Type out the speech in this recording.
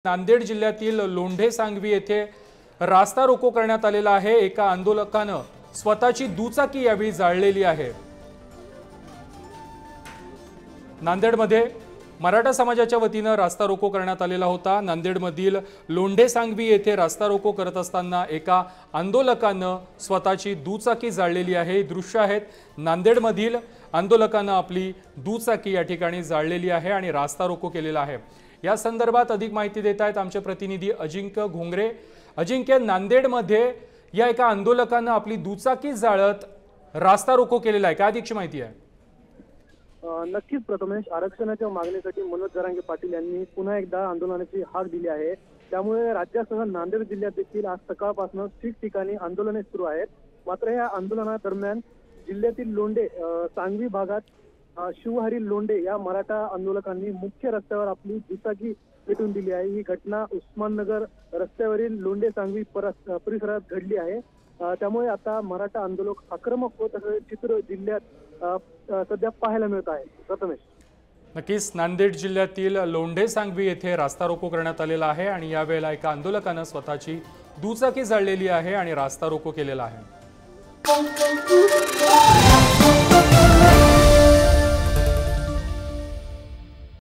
नांदेड जिल्ह्यातील लोंढे सांगवी येथे रास्ता रोको करण्यात आलेला आहे। एका आंदोलकानं स्वतःची दुचाकी यावेळी जाळलेली आहे। नांदेडमध्ये मराठा समाजाच्या वतीने रास्ता रोको करण्यात आलेला होता। नांदेडमधील लोंढे सांगवी येथे रास्ता रोको करत असताना एका आंदोलकानं स्वतःची दुचाकी जाळलेली आहे। ही दृश्य आहेत। नांदेडमधील आंदोलकानं आपली दुचाकी या ठिकाणी जाळलेली आहे आणि रास्ता रोको केलेला आहे। या संदर्भात अधिक माहिती देत आहेत आमचे प्रतिनिधी अजिंक्य घोंगरे। अजिंक्य, नांदेडमध्ये या एका आंदोलकानं आपली दुचाकी जाळत रास्ता रोको केलेला आहे, काय अधिकची माहिती आहे? नक्कीच प्रथमेश, आरक्षणाच्या मागणीसाठी मनोज जरांगे पाटील यांनी पुन्हा एकदा आंदोलनाची हाक दिली आहे। त्यामुळे राज्यासह नांदेड जिल्ह्यात देखील आज सकाळपासून ठिकठिकाणी आंदोलने सुरू आहेत। मात्र या आंदोलनादरम्यान जिल्ह्यातील लोंढे सांगवी भागात शिवहरी लोंढे या मराठा आंदोलकांनी मुख्य रस्त्यावर आपली दुचाकी पेटवून दिली आहे। ही घटना उस्माननगर रस्त्यावरील लोंढे सांगवी परिसरात घडली आहे। त्यामुळे आता मराठा आंदोलक आक्रमक होत असं चित्र जिल्ह्यात सध्या पाहायला मिळत आहे। प्रथमेश, नक्कीच नांदेड जिल्ह्यातील लोंढे सांगवी येथे रास्ता रोको करण्यात आलेला आहे आणि यावेळेला एका आंदोलकानं स्वतःची दुचाकी जाळलेली आहे आणि रास्ता रोको केलेला आहे।